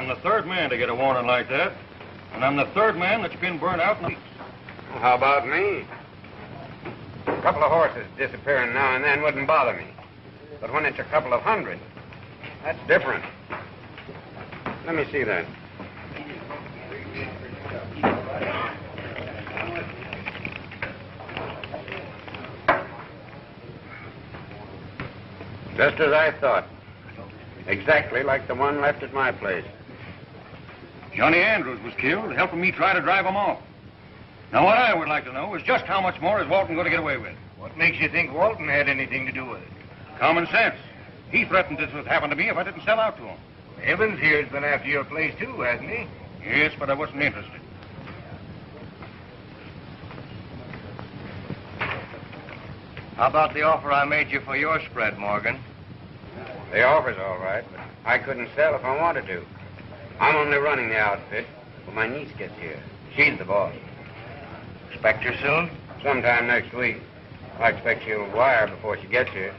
I'm the third man to get a warning like that. And I'm the third man that's been burned out in weeks. Well, how about me? A couple of horses disappearing now and then wouldn't bother me. But when it's a couple of hundred, that's different. Let me see that. Just as I thought. Exactly like the one left at my place. Johnny Andrews was killed, helping me try to drive him off. Now, what I would like to know is just how much more is Walton going to get away with? What makes you think Walton had anything to do with it? Common sense. He threatened this would happen to me if I didn't sell out to him. Evans here's been after your place, too, hasn't he? Yes, but I wasn't interested. How about the offer I made you for your spread, Morgan? The offer's all right, but I couldn't sell if I wanted to. I'm only running the outfit when my niece gets here. She's the boss. Expect her soon? Sometime next week. I expect she'll wire before she gets here.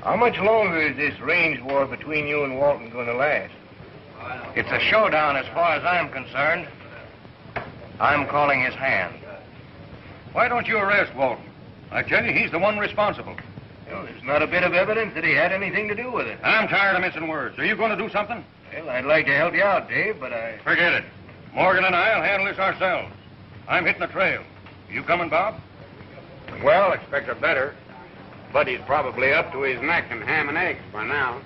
How much longer is this range war between you and Walton going to last? It's a showdown as far as I'm concerned. I'm calling his hand. Why don't you arrest Walton? I tell you, he's the one responsible. Well, there's not a bit of evidence that he had anything to do with it. I'm tired of missing words. Are you going to do something? Well, I'd like to help you out, Dave, but I... Forget it. Morgan and I'll handle this ourselves. I'm hitting the trail. You coming, Bob? Well, expect a better. Buddy's probably up to his neck in ham and eggs by now.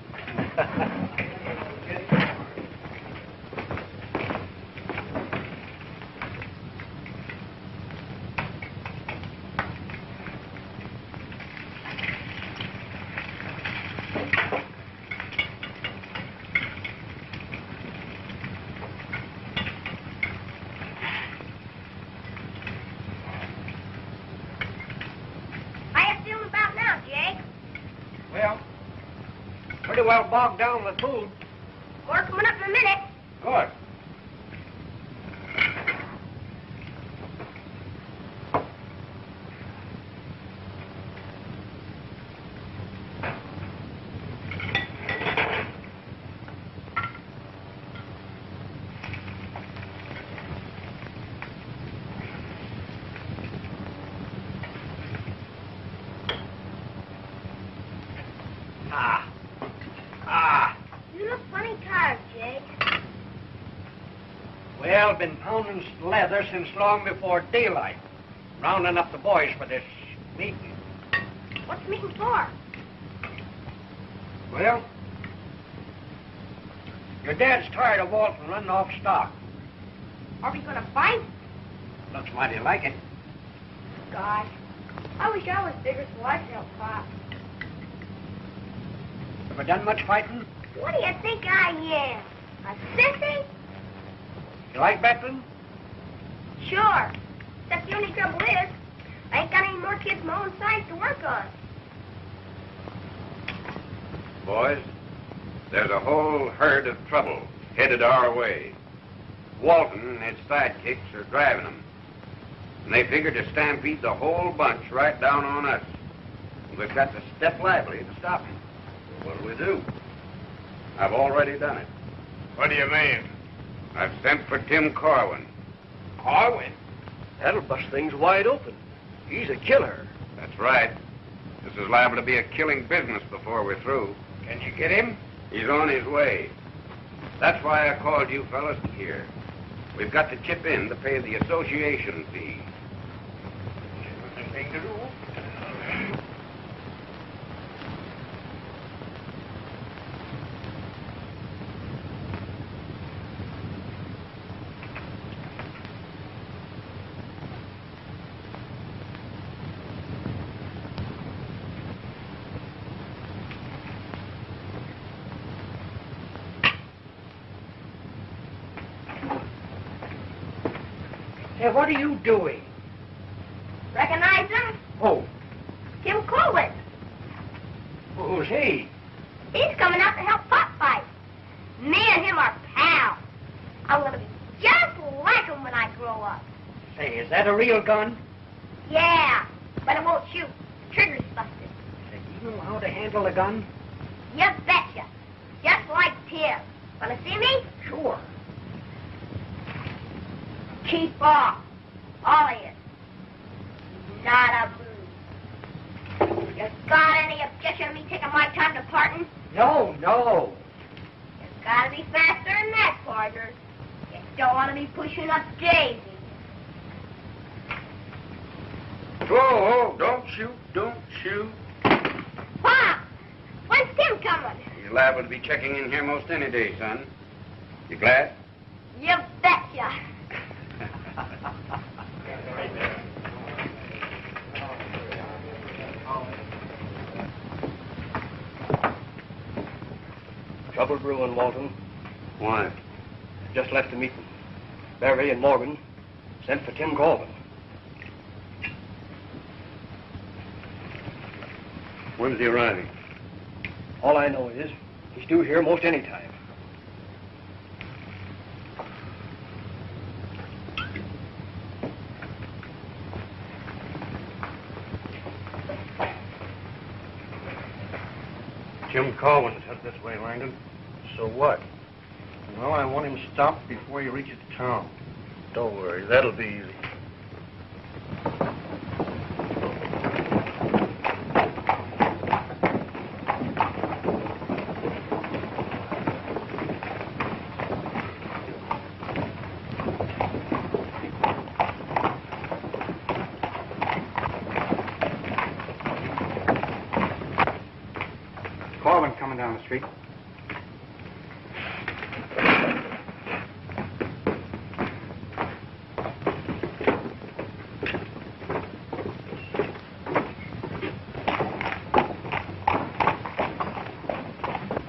Pretty well bogged down with food. More coming up in a minute. Good. You look funny tired, Jake. Well, been pounding leather since long before daylight. Rounding up the boys for this meeting. What's the meeting for? Well, your dad's tired of Walton running off stock. Are we gonna fight? Looks mighty like it. Gosh, I wish I was bigger so I could help Pop. Ever done much fighting? What do you think I am? A sissy? You like Beckman? Sure. Except the only trouble is, I ain't got any more kids my own size to work on. Boys, there's a whole herd of trouble headed our way. Walton and his sidekicks are driving them. And they figure to stampede the whole bunch right down on us. We've got to step lively to stop them. What do we do? I've already done it. What do you mean? I've sent for Tim Corwin. Corwin? That'll bust things wide open. He's a killer. That's right. This is liable to be a killing business before we're through. Can you get him? He's on his way. That's why I called you fellas here. We've got to chip in to pay the association fee. Thing to do. Hey, what are you doing? Recognize him? Oh, Tim Corwin. who's he? He's coming out to help Pop fight. Me and him are pals. I'm gonna be just like him when I grow up. Say, is that a real gun? Yeah, but it won't shoot. The trigger's busted. Say, you know how to handle a gun? You betcha. Just like Tim. Want to see me? Sure. Keep off. All of you. Not a move. You got any objection to me taking my time departing? No, no. You gotta be faster than that, partner. You don't want to be pushing up Daisy. Whoa, don't shoot, don't shoot. Pop! When's Tim coming? You're liable to be checking in here most any day, son. You glad? You betcha. Trouble brewing, Walton. Why? Just left the meeting. Barry and Morgan sent for Tim Corwin. When's he arriving? All I know is he's due here most any time. Jim Corwin's headed this way, Langdon. So what? Well, I want him stopped before he reaches town. Don't worry, that'll be easy. Corwin coming down the street.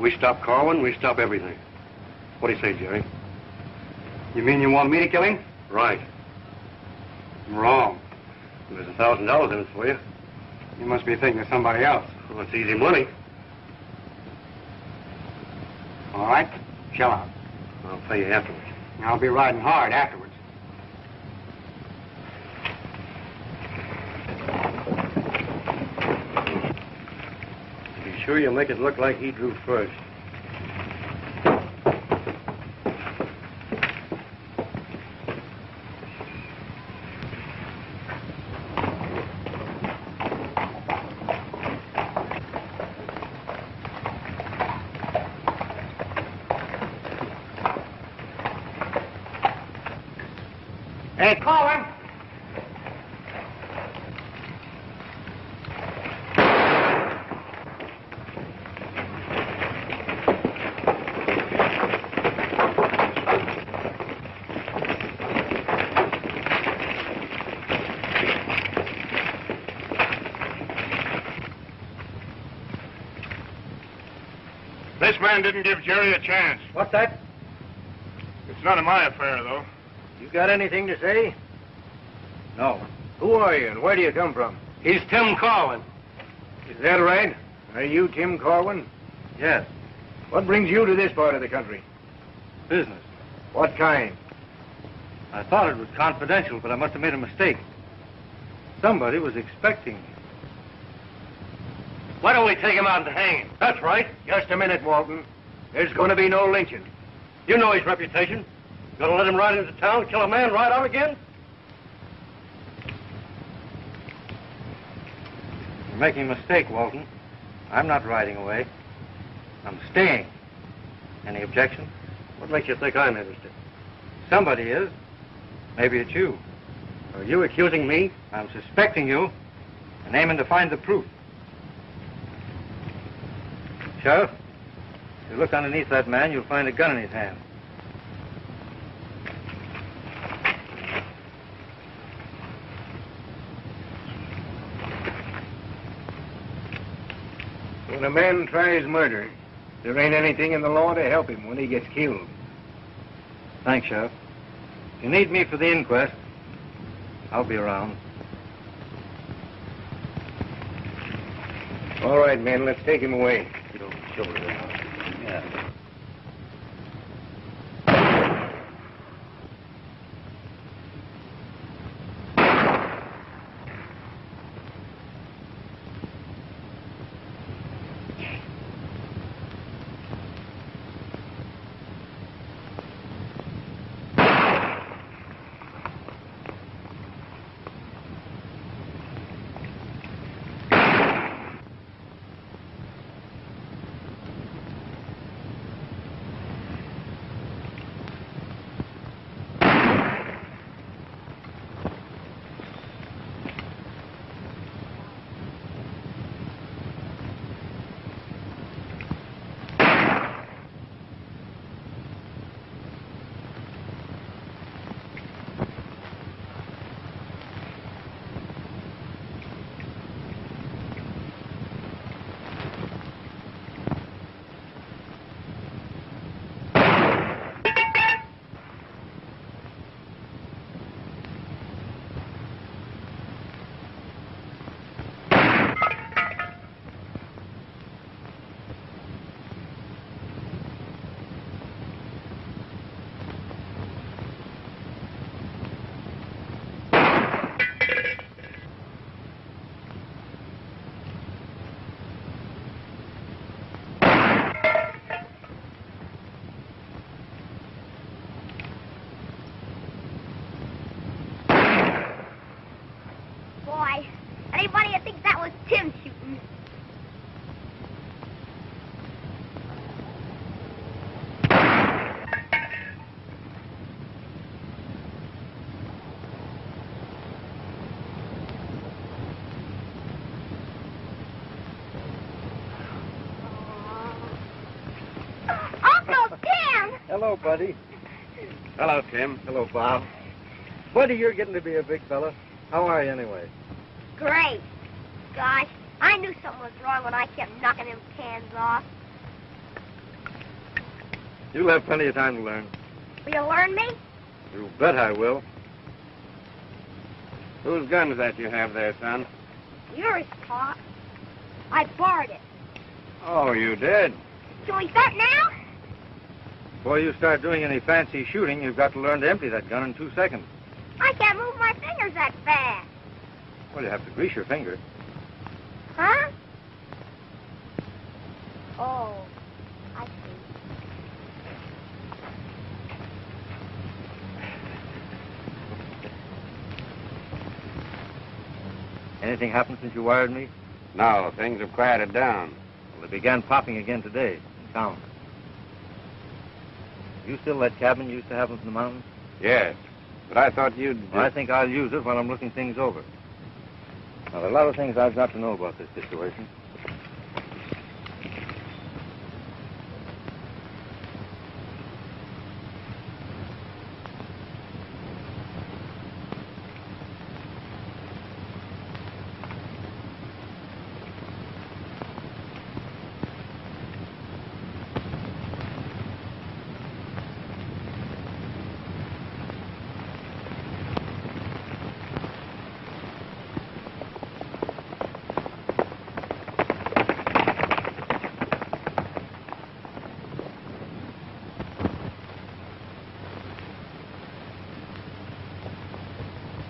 We stop Corwin, we stop everything. What do you say, Jerry? You mean you want me to kill him? Right. I'm wrong. There's $1,000 in it for you. You must be thinking of somebody else. Well, it's easy money. All right, shell out. I'll pay you afterwards. I'll be riding hard afterwards. Be sure you make it look like he drew first. Hey, Corwin! This man didn't give Jerry a chance. What's that? It's none of my affair, though. You got anything to say? No. Who are you and where do you come from? He's Tim Corwin. Is that right? Are you Tim Corwin? Yes. What brings you to this part of the country? Business. What kind? I thought it was confidential, but I must have made a mistake. Somebody was expecting me. Why don't we take him out and hang him? That's right. Just a minute, Walton. There's going to be no lynching. You know his reputation. Gonna let him ride into town, kill a man, ride out again? You're making a mistake, Walton. I'm not riding away. I'm staying. Any objection? What makes you think I'm interested? Somebody is. Maybe it's you. Are you accusing me? I'm suspecting you and aiming to find the proof. Sheriff, if you look underneath that man, you'll find a gun in his hand. When a man tries murder, there ain't anything in the law to help him when he gets killed. Thanks, Sheriff. If you need me for the inquest, I'll be around. All right, men, let's take him away. Get over the shoulder there. Yeah. Uncle Tim! Hello, buddy. Hello, Tim. Hello, Bob. Buddy, you're getting to be a big fella. How are you anyway? Great. Gosh, I knew something was wrong when I kept knocking them cans off. You'll have plenty of time to learn. Will you learn me? You bet I will. Whose gun is that you have there, son? Yours, Pop. I borrowed it. Oh, you did? Can we start now? Before you start doing any fancy shooting, you've got to learn to empty that gun in 2 seconds. I can't move my fingers that fast. Well, you have to grease your finger. Huh? Oh, I see. Anything happened since you wired me? No, things have quieted down. Well, they began popping again today in town. You still that cabin you used to have up in the mountains? Yes, but I thought you'd... Well, I think I'll use it while I'm looking things over. Now, there are a lot of things I've got to know about this situation.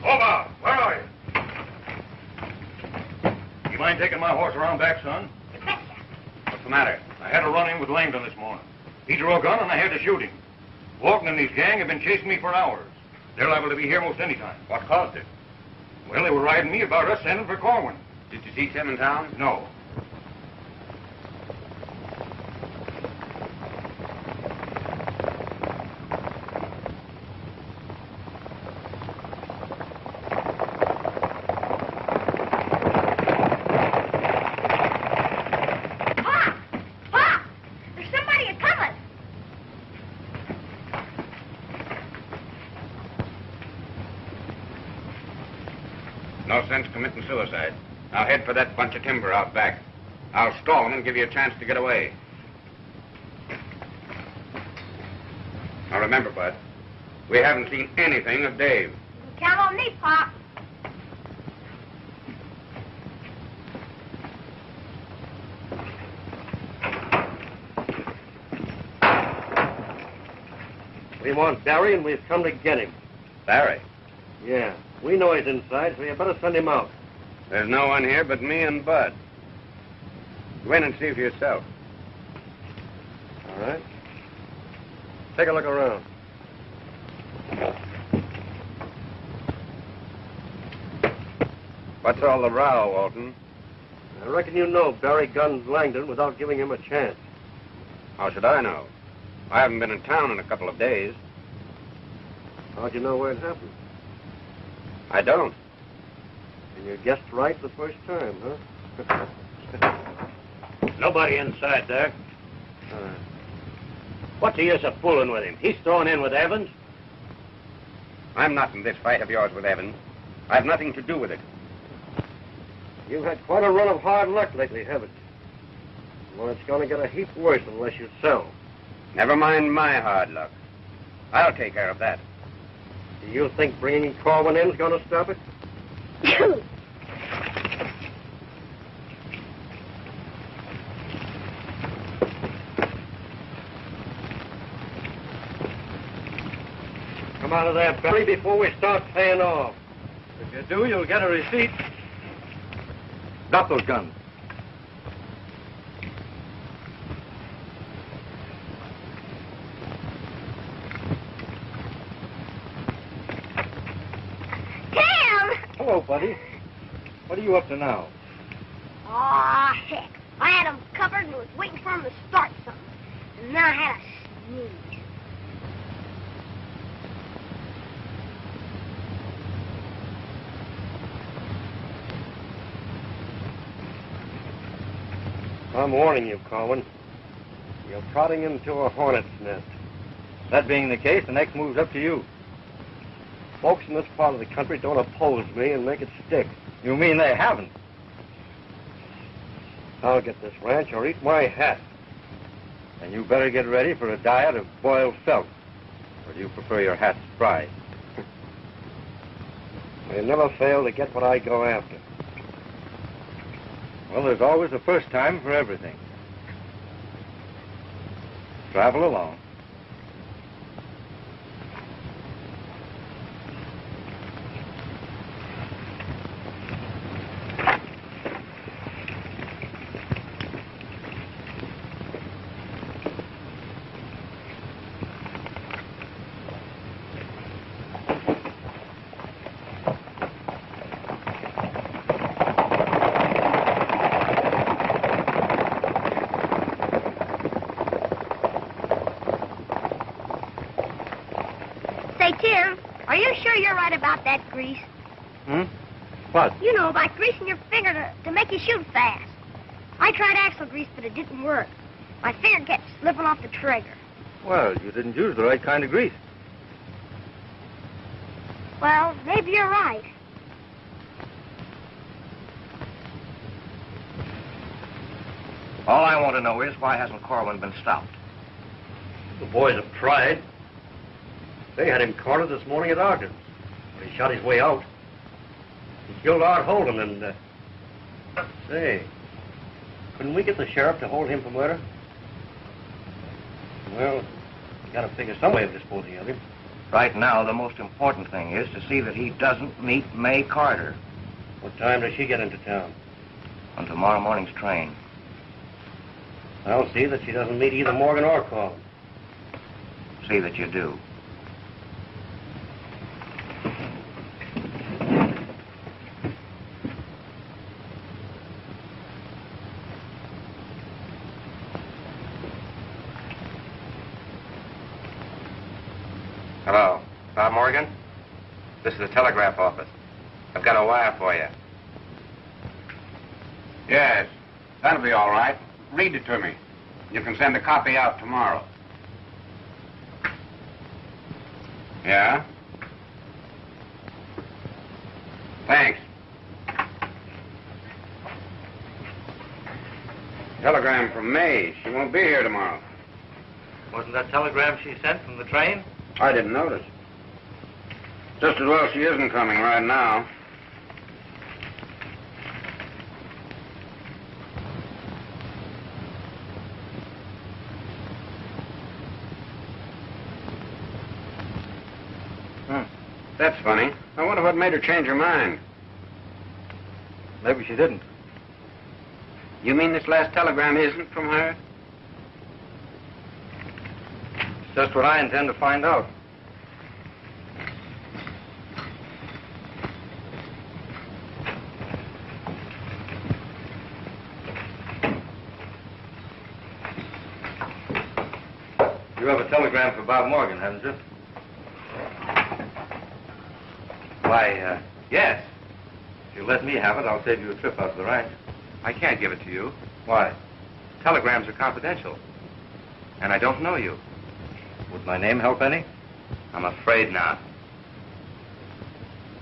Bob, where are you? You mind taking my horse around back, son? What's the matter? I had a run-in with Langdon this morning. He drew a gun and I had to shoot him. Walton and his gang have been chasing me for hours. They're liable to be here most any time. What caused it? Well, they were riding me about us sending for Corwin. Did you see Tim in town? No. Pop! Pop! There's somebody coming. No sense committing suicide. I'll head for that bunch of timber out back. I'll stall them and give you a chance to get away. Now remember, Bud, we haven't seen anything of Dave. You can count on me, Pop. We want Barry, and we've come to get him. Barry, Yeah, we know he's inside, so you better send him out. there's no one here but me and Bud. Go in and see for yourself. All right. Take a look around. What's all the row, Walton? I reckon you know Barry gunned Langdon without giving him a chance. How should I know? I haven't been in town in a couple of days. How'd you know where it happened? I don't. And you guessed right the first time, huh? Nobody inside there. All right. What's the use of fooling with him? He's thrown in with Evans. I'm not in this fight of yours with Evans. I've nothing to do with it. You've had quite a run of hard luck lately, haven't you? Well, it's going to get a heap worse unless you sell. Never mind my hard luck. I'll take care of that. Do you think bringing Corwin in is going to stop it? Come out of there, Barry, before we start paying off. If you do, you'll get a receipt. Drop those guns. Tim! Hello, buddy. What are you up to now? Aw, heck. I had him covered and was waiting for him to start something. And then I had a sneeze. I'm warning you, Corwin. You're prodding into a hornet's nest. That being the case, the next move's up to you. Folks in this part of the country don't oppose me and make it stick. You mean they haven't? I'll get this ranch or eat my hat. And you better get ready for a diet of boiled felt. Or do you prefer your hats fried? They never fail to get what I go after. Well, there's always a first time for everything. Travel along. Say, Tim, are you sure you're right about that grease? What? You know, about greasing your finger to make you shoot fast. I tried axle grease, but it didn't work. My finger kept slipping off the trigger. Well, you didn't use the right kind of grease. Well, maybe you're right. All I want to know is why hasn't Corwin been stopped? The boys have tried. They had him cornered this morning at Ogden's. When he shot his way out, he killed Art Holden and, say, couldn't we get the sheriff to hold him for murder? Well, you gotta figure some way of disposing of him. Right now, the most important thing is to see that he doesn't meet May Carter What time does she get into town? on tomorrow morning's train. I'll see that she doesn't meet either Morgan or Corwin. See that you do. Hello. Bob Morgan? This is the telegraph office. I've got a wire for you. Yes, that'll be all right. Read it to me. You can send a copy out tomorrow. Yeah? Thanks. Telegram from May. She won't be here tomorrow. Wasn't that telegram she sent from the train? I didn't notice. Just as well she isn't coming right now. That's funny. I wonder what made her change her mind. Maybe she didn't. You mean this last telegram isn't from her? It's just what I intend to find out. You have a telegram for Bob Morgan, haven't you? Why, yes. If you let me have it, I'll save you a trip out to the ranch. I can't give it to you. Why? Telegrams are confidential. And I don't know you. Would my name help any? I'm afraid not.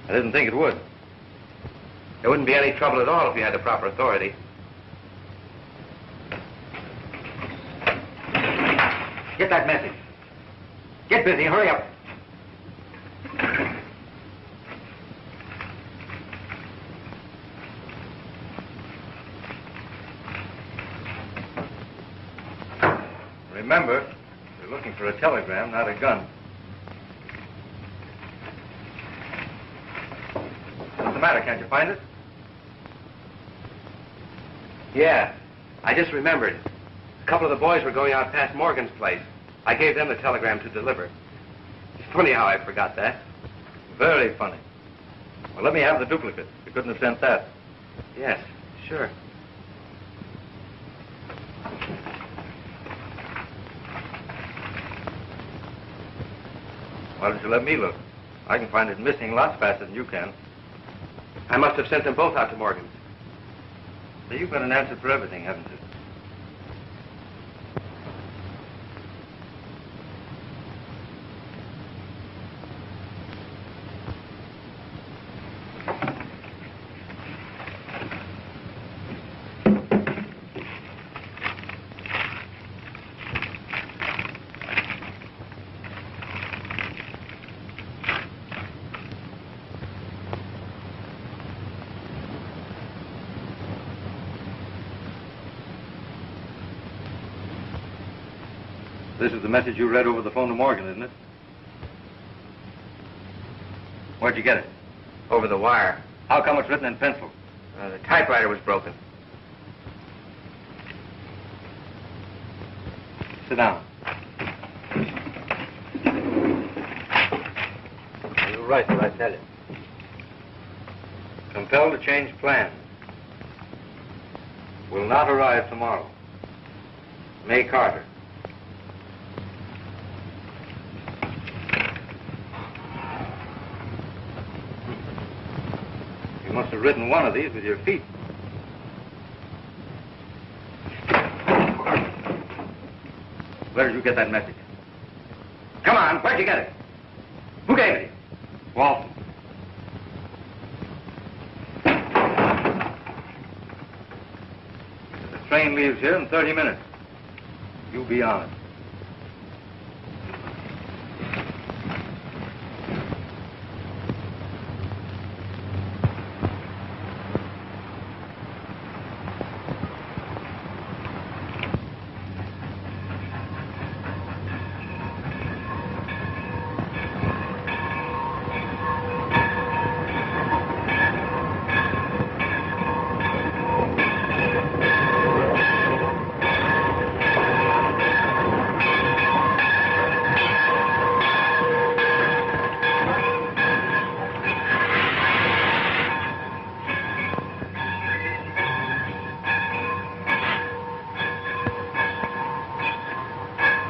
I didn't think it would. There wouldn't be any trouble at all if you had the proper authority. Get that message. Get busy, hurry up. Remember, you're looking for a telegram, not a gun. What's the matter? Can't you find it? Yeah, I just remembered. A couple of the boys were going out past Morgan's place. I gave them the telegram to deliver. It's funny how I forgot that. Very funny. Well, let me have the duplicate. You couldn't have sent that. Yes, sure. Why don't you let me look? I can find it missing lots faster than you can. I must have sent them both out to Morgan's. So you've got an answer for everything, haven't you? This is the message you read over the phone to Morgan, isn't it? Where'd you get it? Over the wire. How come it's written in pencil? The typewriter was broken. Sit down. You'll write what I tell you. Compelled to change plans. Will not arrive tomorrow. May Carter. You must have written one of these with your feet. Where did you get that message? Come on, where'd you get it? Who gave it to you? Walton. The train leaves here in 30 minutes. You be on it.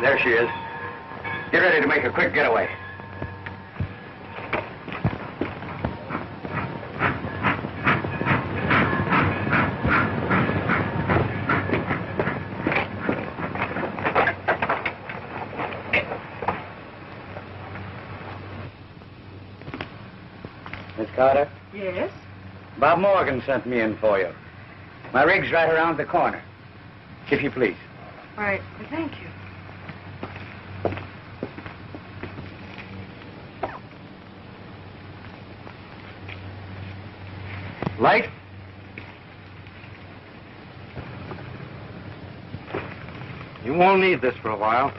There she is. Get ready to make a quick getaway. Miss Carter? Yes? Bob Morgan sent me in for you. My rig's right around the corner. If you please. Why, thank you. Light? You won't need this for a while.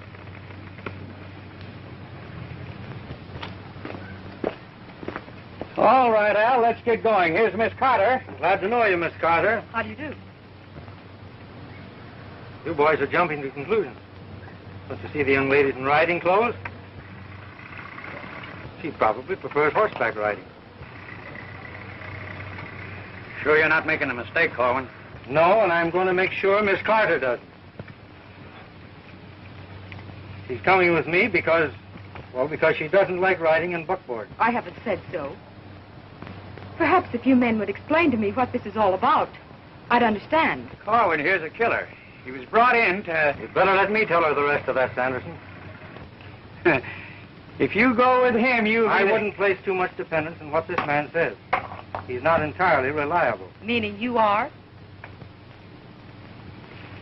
All right, Al, let's get going. Here's Miss Carter. Glad to know you, Miss Carter. How do you do? You boys are jumping to conclusions. Don't you see the young ladies in riding clothes? She probably prefers horseback riding. Sure you're not making a mistake, Corwin? No, and I'm going to make sure Miss Carter doesn't. She's coming with me because she doesn't like riding in buckboard. I haven't said so. Perhaps if you men would explain to me what this is all about, I'd understand. Corwin, here's a killer. He was brought in to... You'd better let me tell her the rest of that, Sanderson. If you go with him, I wouldn't place too much dependence on what this man says. He's not entirely reliable. Meaning you are?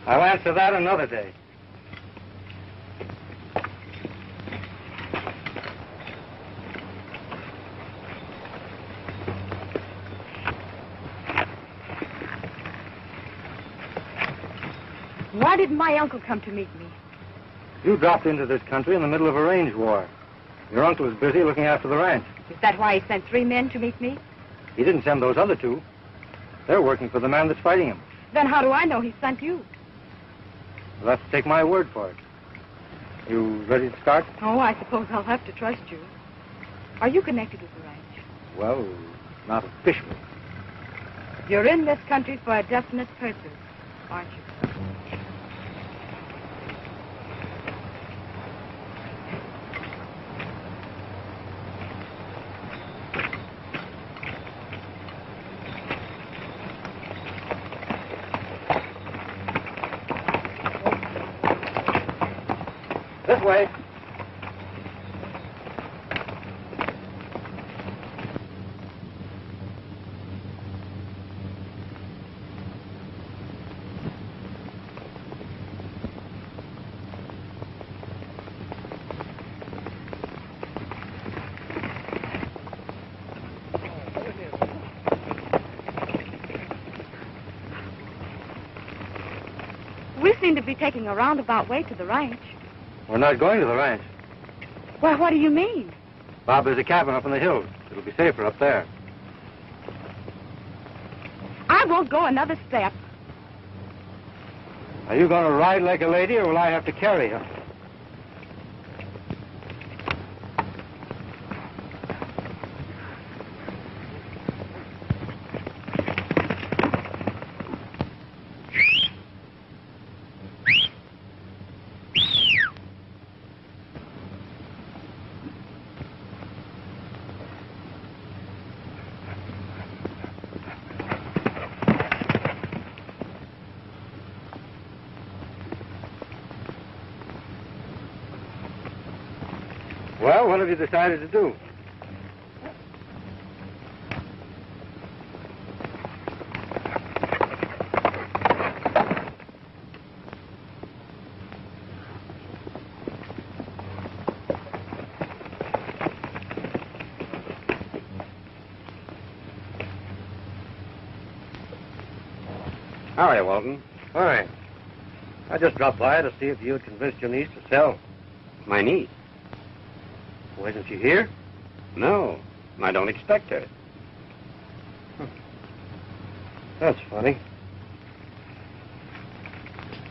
I'll answer that another day. Why didn't my uncle come to meet me? You dropped into this country in the middle of a range war. Your uncle is busy looking after the ranch. Is that why he sent 3 men to meet me? He didn't send those other 2. They're working for the man that's fighting him. Then how do I know he sent you? You'll have to take my word for it. You ready to start? Oh, I suppose I'll have to trust you. Are you connected with the ranch? Well, not officially. You're in this country for a definite purpose, aren't you? This way. We seem to be taking a roundabout way to the ranch. We're not going to the ranch. Well, what do you mean? Bob has a cabin up in the hills. It'll be safer up there. I won't go another step. Are you going to ride like a lady, or will I have to carry you? Well, what have you decided to do? How are you, Walton? Fine. I just dropped by to see if you had convinced your niece to sell. My niece? Well, isn't she here? No, I don't expect her. That's funny.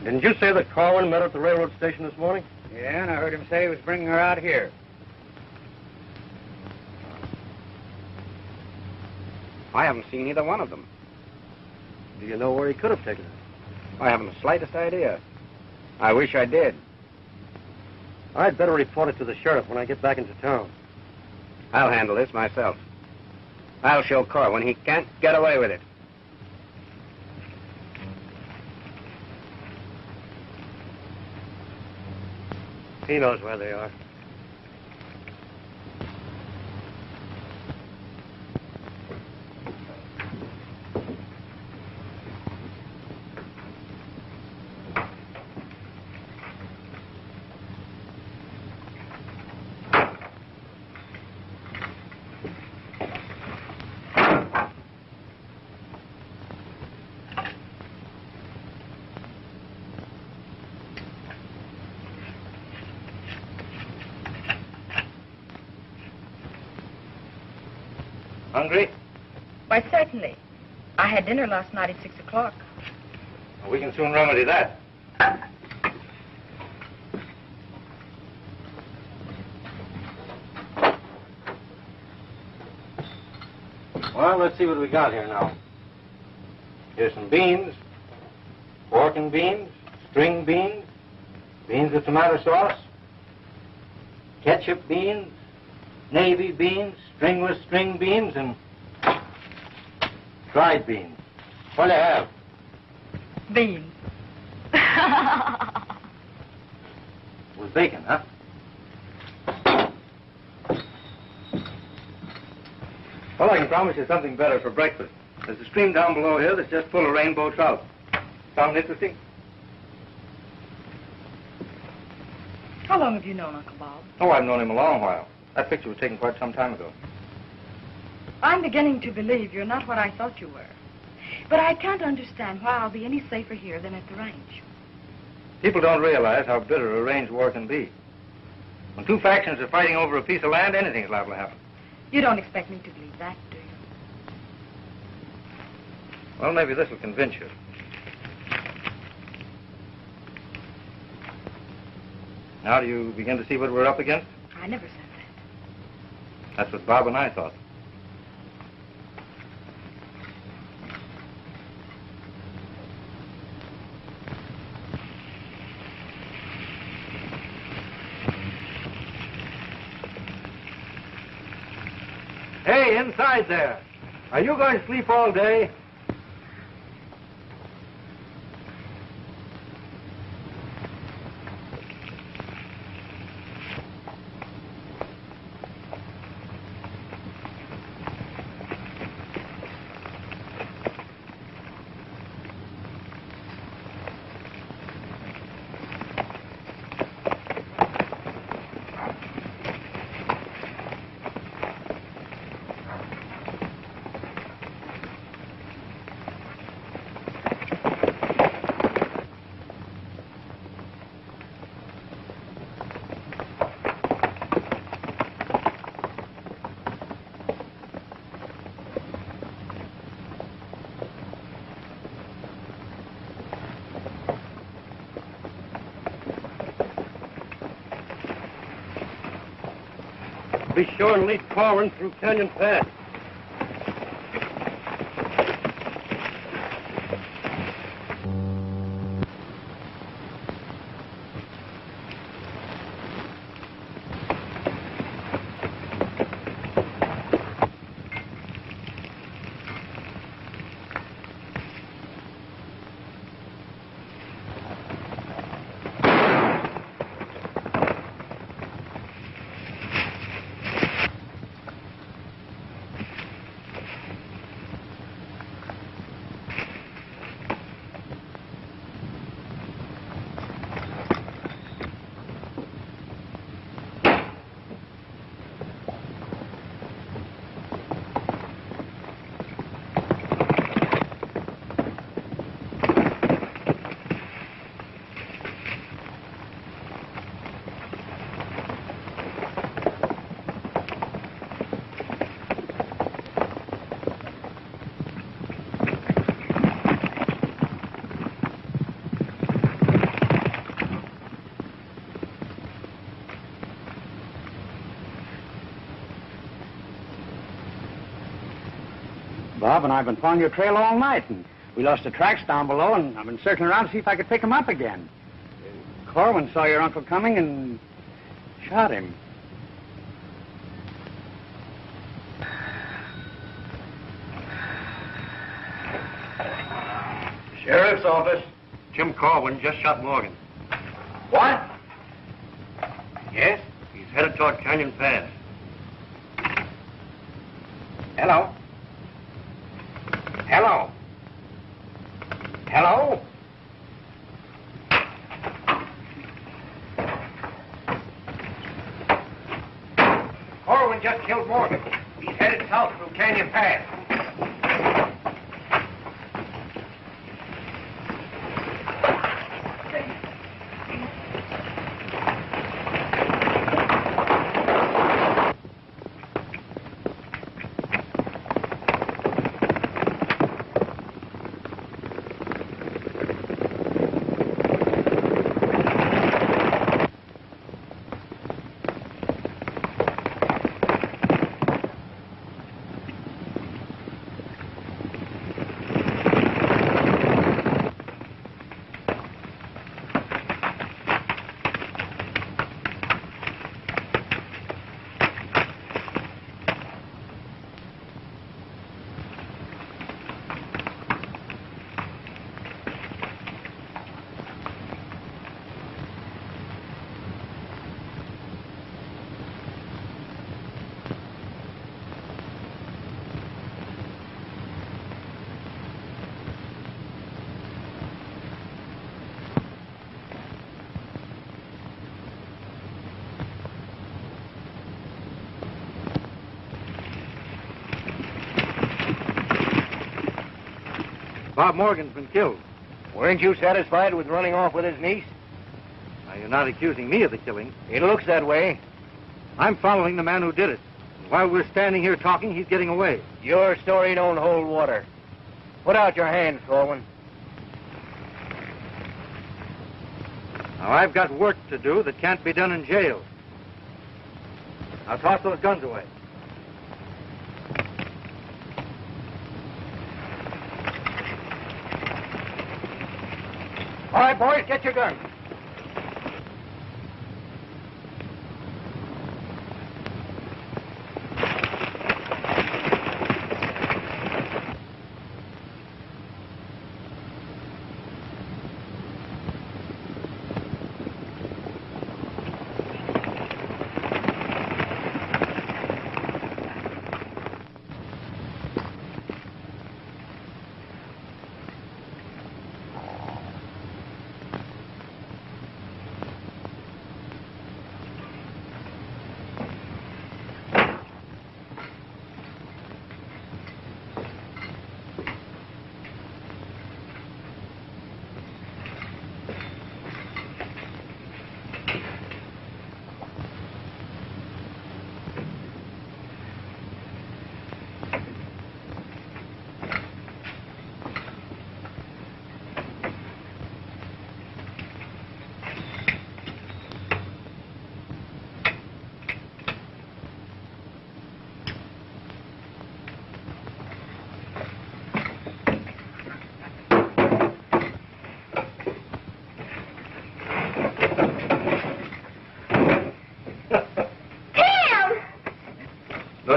Didn't you say that Corwin met her at the railroad station this morning? Yeah, and I heard him say he was bringing her out here. I haven't seen either one of them. Do you know where he could have taken her? I haven't the slightest idea. I wish I did. I'd better report it to the sheriff when I get back into town. I'll handle this myself. I'll show Corwin he can't get away with it. He knows where they are. Hungry? Why, certainly. I had dinner last night at 6 o'clock. Well, we can soon remedy that. Well, let's see what we got here now. Here's some beans, pork and beans, string beans, beans with tomato sauce, ketchup beans, navy beans, stringless string beans, and dried beans. What do you have? Beans. With bacon, huh? Well, I can promise you something better for breakfast. There's a stream down below here that's just full of rainbow trout. Sound interesting? How long have you known Uncle Bob? Oh, I've known him a long while. That picture was taken quite some time ago. I'm beginning to believe you're not what I thought you were. But I can't understand why I'll be any safer here than at the ranch. People don't realize how bitter a range war can be. When two factions are fighting over a piece of land, anything's liable to happen. You don't expect me to believe that, do you? Well, maybe this will convince you. Now do you begin to see what we're up against? I never said that. That's what Bob and I thought. Hey, inside there. Are you going to sleep all day? be sure and lead Corwin through Canyon Pass. Bob and I have been following your trail all night, and we lost the tracks down below, and I've been circling around to see if I could pick them up again. Corwin saw your uncle coming and shot him. Sheriff's office. Jim Corwin just shot Morgan. What? Yes? He's headed toward Canyon Pass. Hello? Hello? Hello? Corwin just killed Morgan. He's headed south through Canyon Pass. Bob Morgan's been killed. Weren't you satisfied with running off with his niece? Now, you're not accusing me of the killing. It looks that way. I'm following the man who did it. While we're standing here talking, he's getting away. Your story don't hold water. Put out your hands, Corwin. Now, I've got work to do that can't be done in jail. Now, toss those guns away. All right, boys, get your guns.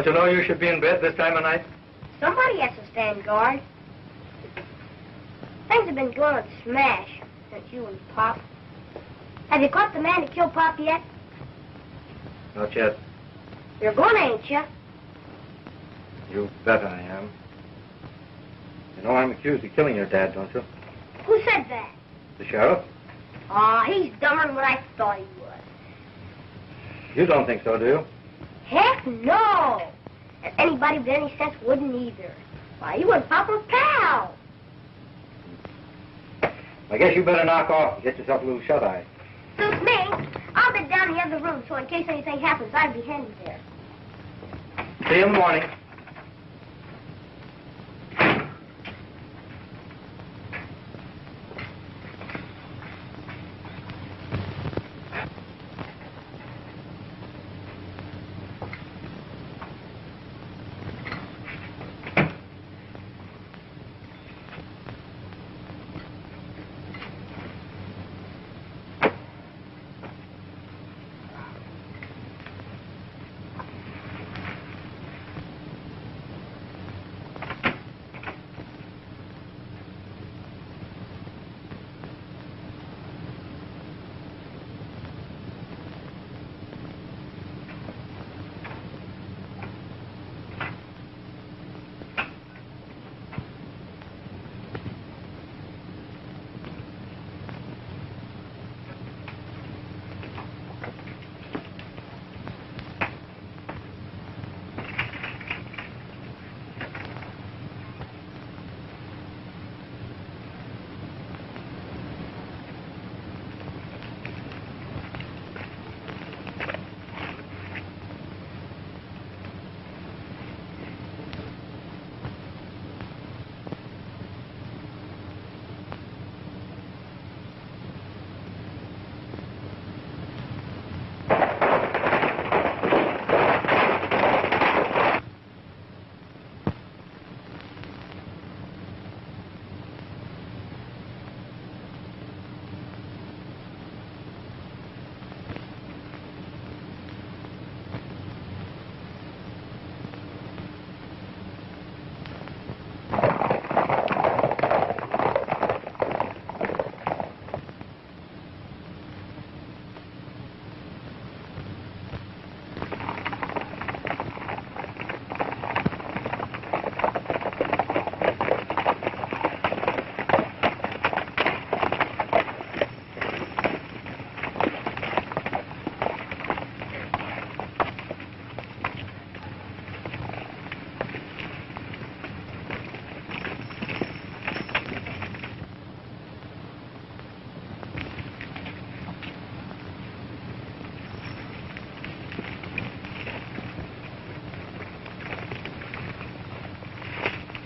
Don't you know you should be in bed this time of night? Somebody has to stand guard. Things have been going smash since you and Pop. Have you caught the man that killed Pop yet? Not yet. You're going, ain't you? You bet I am. You know I'm accused of killing your dad, don't you? Who said that? The sheriff? Aw, he's dumber than what I thought he was. You don't think so, do you? Heck no! And anybody with any sense wouldn't either. Why, you and Pop were pals. I guess you better knock off and get yourself a little shut-eye. Suits me. I'll be down in the other room, so in case anything happens, I'd be handy there. See you in the morning.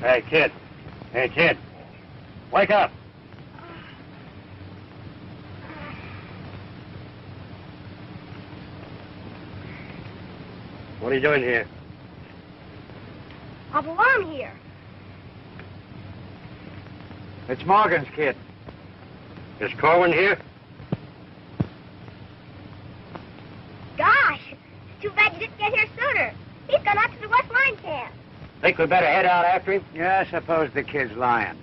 Hey, kid. Hey, kid. Wake up. What are you doing here? I belong here. It's Morgan's kid. Is Corwin here? Gosh, it's too bad you didn't get here sooner. He's gone out to the West Line camp. Think we better head out after him? Yeah, I suppose the kid's lying.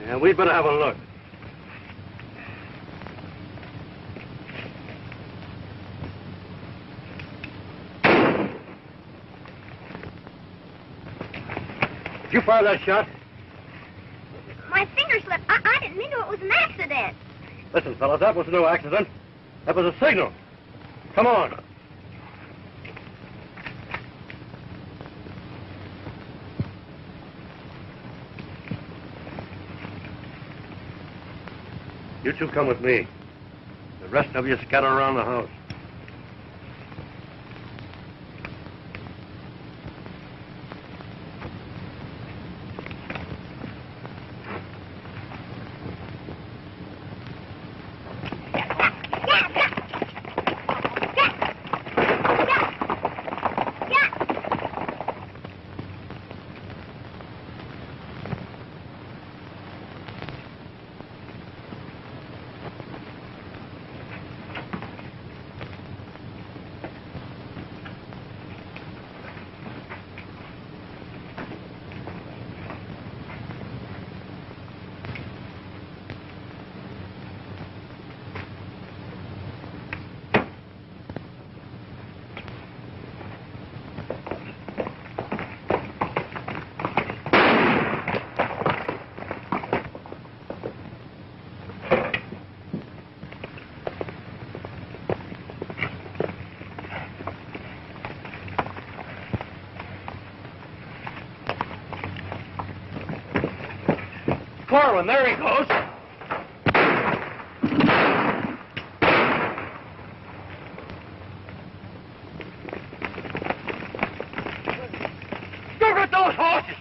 Yeah, we'd better have a look. Did you fire that shot? My finger slipped. I didn't mean to. It was an accident. Listen, fellas, that was no accident. That was a signal. Come on. You two come with me. The rest of you scatter around the house. Corwin, there he goes. Look at those horses.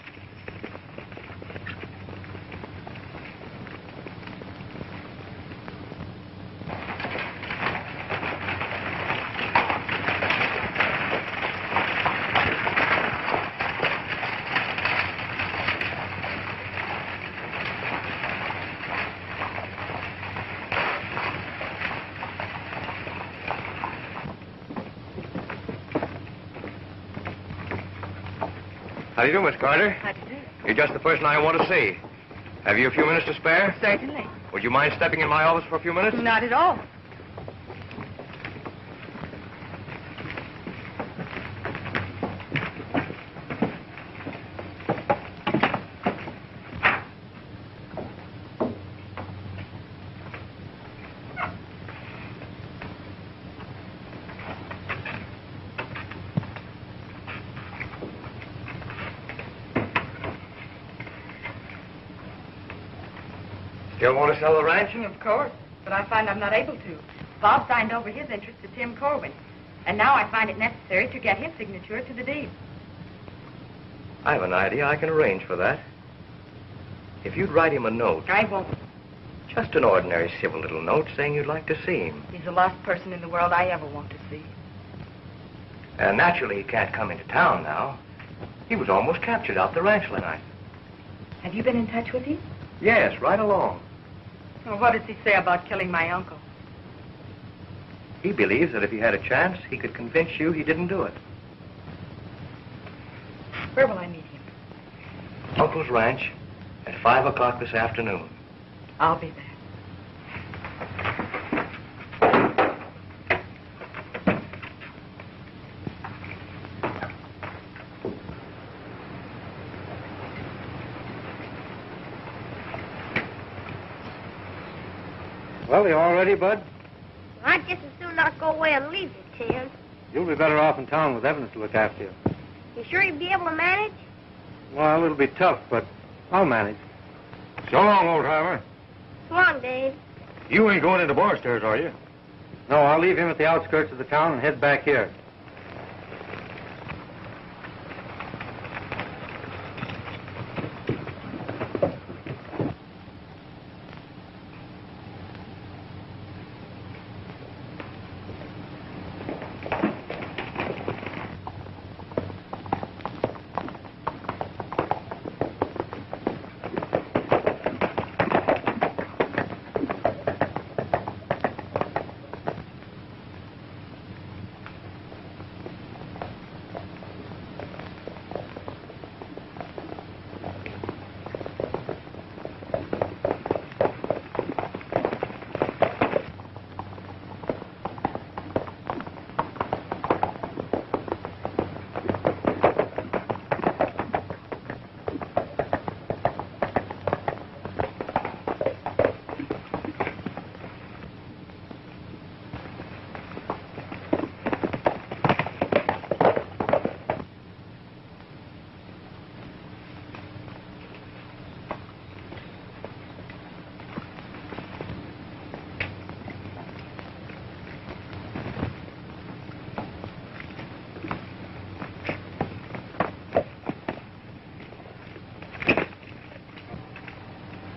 How do you do, Miss Carter? How do you do? You're just the person I want to see. Have you a few minutes to spare? Certainly. Would you mind stepping in my office for a few minutes? Not at all. Still want to sell the ranch? Of course, but I find I'm not able to. Bob signed over his interest to Tim Corwin, and now I find it necessary to get his signature to the deed. I have an idea. I can arrange for that. If you'd write him a note, I won't. just an ordinary civil little note saying you'd like to see him. He's the last person in the world I ever want to see. Naturally, he can't come into town now. He was almost captured out the ranch last night. Have you been in touch with him? Yes, right along. Well, what does he say about killing my uncle? He believes that if he had a chance, he could convince you he didn't do it. Where will I meet him? Uncle's ranch at 5 o'clock this afternoon. I'll be there. Well, you all ready, Bud? I'd just as soon not go away and leave you, Tim. You'll be better off in town with Evans to look after you. You sure you'll be able to manage? Well, it'll be tough, but I'll manage. So long, old timer. So long, Dave. You ain't going into Barstairs, are you? No, I'll leave him at the outskirts of the town and head back here.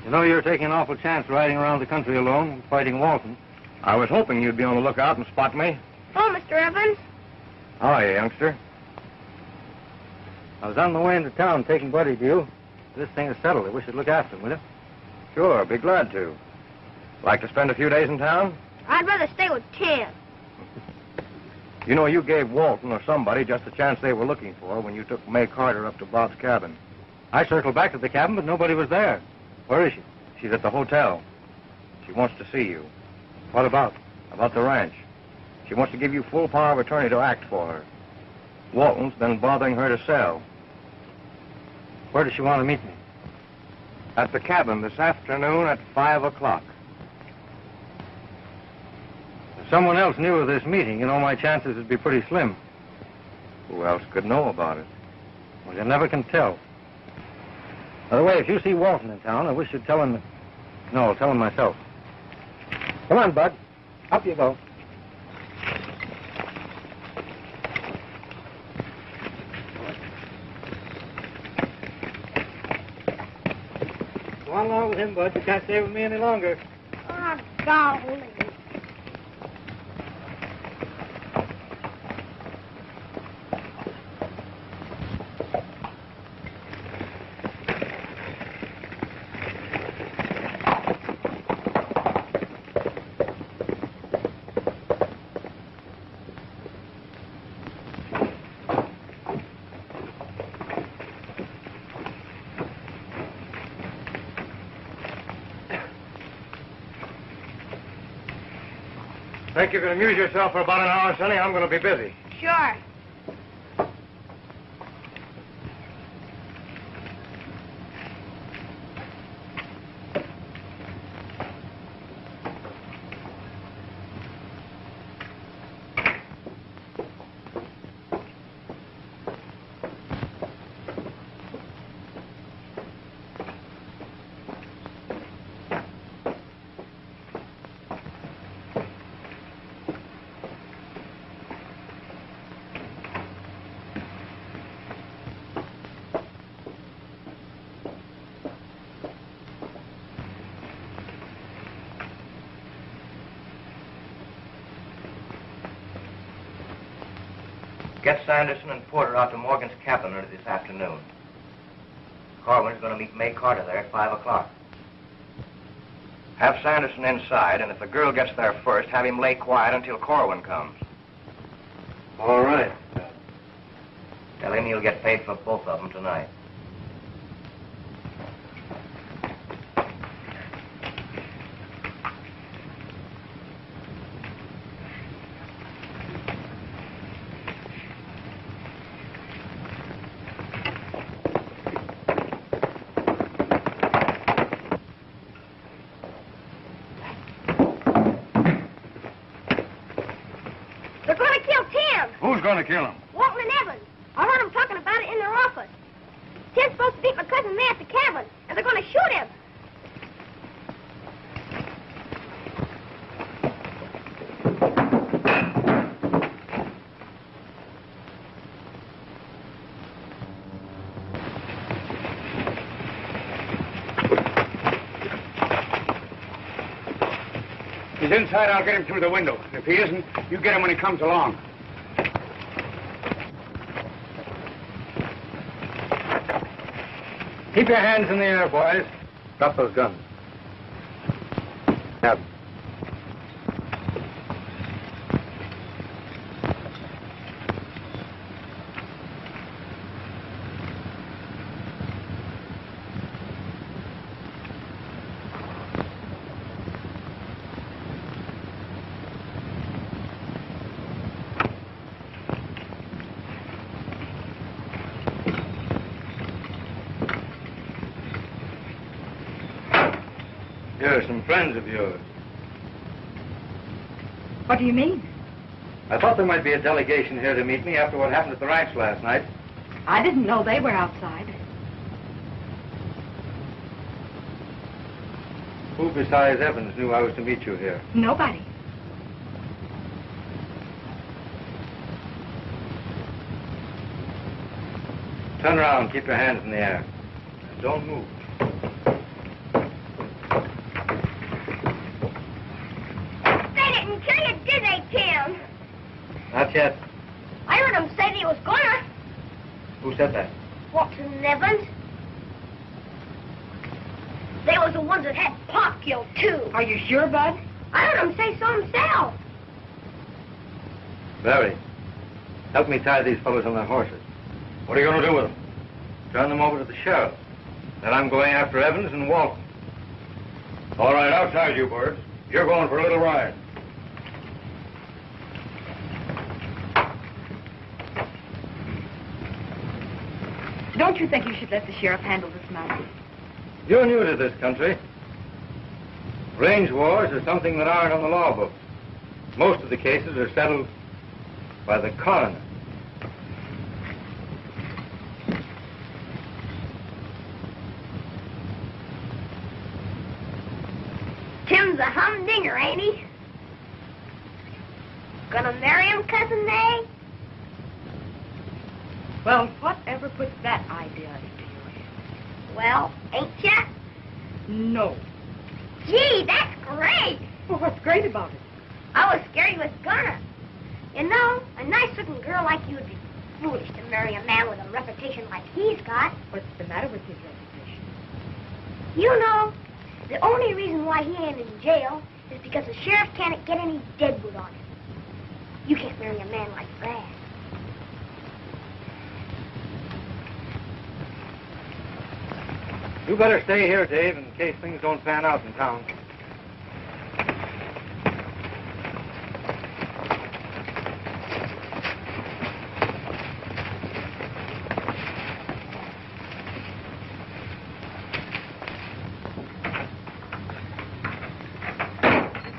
You know you're taking an awful chance riding around the country alone, fighting Walton. I was hoping you'd be on the lookout and spot me. Oh, Mr. Evans. How are you, youngster? I was on my way into town taking Buddy to you. This thing is settled. I wish you'd look after him, will you? Sure, be glad to. Like to spend a few days in town? I'd rather stay with Tim. You know, you gave Walton or somebody just the chance they were looking for when you took May Carter up to Bob's cabin. I circled back to the cabin, but nobody was there. Where is she? She's at the hotel. She wants to see you. What about? About the ranch. She wants to give you full power of attorney to act for her. Walton's been bothering her to sell. Where does she want to meet me? At the cabin this afternoon at 5 o'clock. If someone else knew of this meeting, you know my chances would be pretty slim. Who else could know about it? Well, you never can tell. By the way, if you see Walton in town, I wish you'd tell him... No, I'll tell him myself. Come on, Bud. Up you go. Go on along with him, Bud. You can't stay with me any longer. Oh, golly. Think you can amuse yourself for about an hour, Sonny? I'm going to be busy. Sure. Get Sanderson and Porter out to Morgan's cabin this afternoon. Corwin's going to meet May Carter there at 5 o'clock. Have Sanderson inside, and if the girl gets there first, have him lay quiet until Corwin comes. All right. Tell him you'll get paid for both of them tonight. They're going to kill Tim. Who's going to kill him? Walton and Evans. I heard them talking about it in their office. Tim's supposed to beat my cousin May at the cabin, and they're going to shoot him. He's inside, I'll get him through the window. If he isn't, you get him when he comes along. Keep your hands in the air, boys. Drop those guns. Have them. Here are some friends of yours. What do you mean? I thought there might be a delegation here to meet me after what happened at the ranch last night. I didn't know they were outside. Who besides Evans knew I was to meet you here? Nobody. Turn around. Keep your hands in the air. Don't move. They didn't kill you, did they, Tim? Not yet. I heard them say they was gonna. Who said that? Walton and Evans. They was the ones that had Pop killed, too. Are you sure, Bud? I heard them say so himself. Barry, help me tie these fellows on their horses. What are you going to do with them? Turn them over to the sheriff. Then I'm going after Evans and Walton. All right, outside you birds. You're going for a little ride. Don't you think you should let the sheriff handle this matter? You're new to this country. Range wars are something that aren't on the law books. Most of the cases are settled by the coroner. singer, ain't he? Gonna marry him, Cousin May? Well, whatever put that idea into your head? Well, ain't ya? No. Gee, that's great. Well, what's great about it? I was scared he was gonna. You know, a nice-looking girl like you would be foolish to marry a man with a reputation like he's got. What's the matter with his reputation? You know, the only reason why he ain't in jail is because the sheriff can't get any deadwood on him. You can't marry a man like that. You better stay here, Dave, in case things don't pan out in town.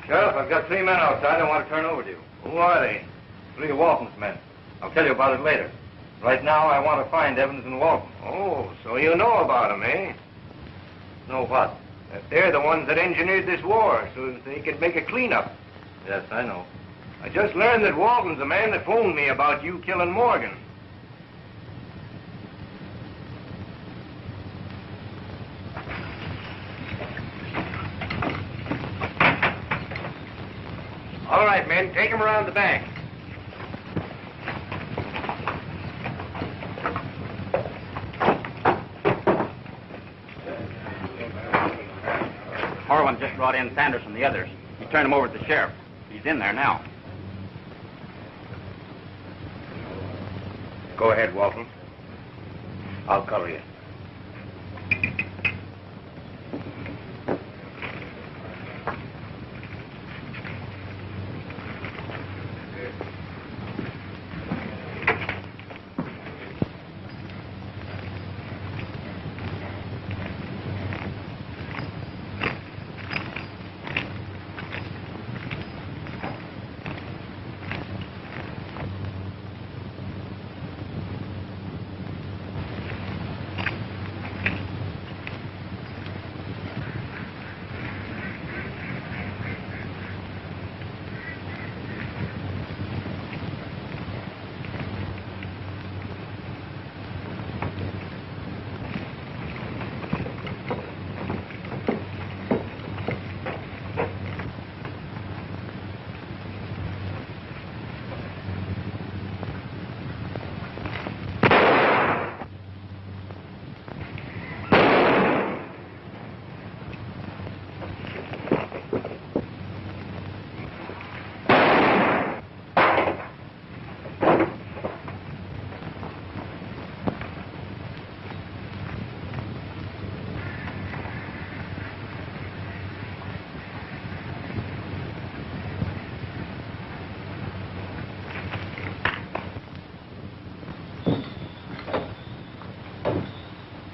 Sheriff, I've got 3 men outside I want to turn over to you. Who are they? 3 of Walton's men. I'll tell you about it later. Right now, I want to find Evans and Walton. Oh, so you know about them, eh? Know what? That they're the ones that engineered this war so that they could make a cleanup. Yes, I know. I just learned that Walton's the man that phoned me about you killing Morgan. All right, men, take him around the back. Corwin just brought in Sanders and the others. He turned them over to the sheriff. He's in there now. Go ahead, Walton. I'll cover you.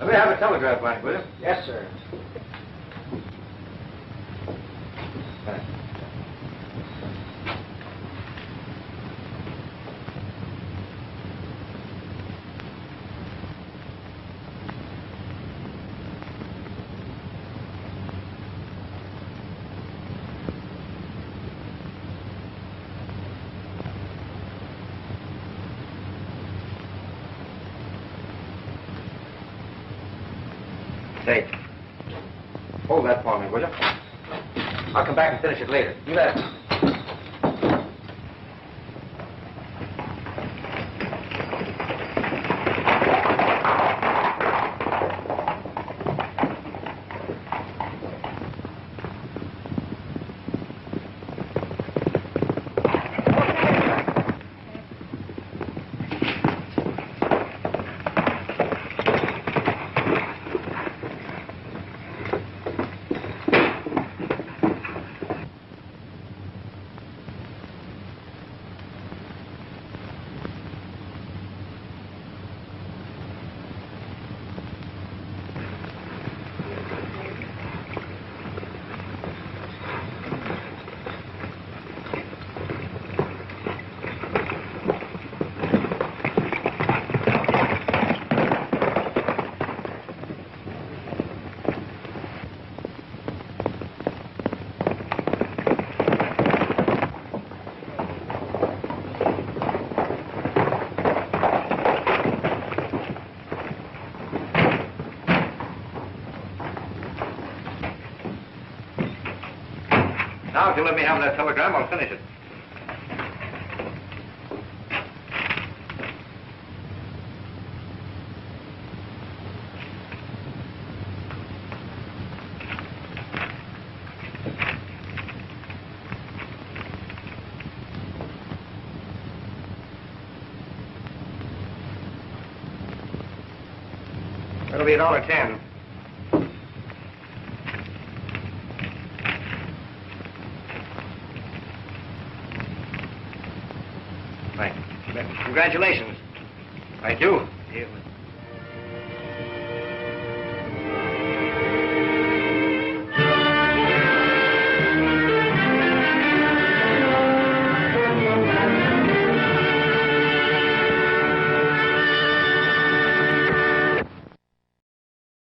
Let me have a telegraph blank, will you? Yes, sir. Thanks. Say, hold that for me, will you? I'll come back and finish it later. You bet. if you'll let me have that telegram, I'll finish it. That'll be $1.10. Thanks. Congratulations. Thank you.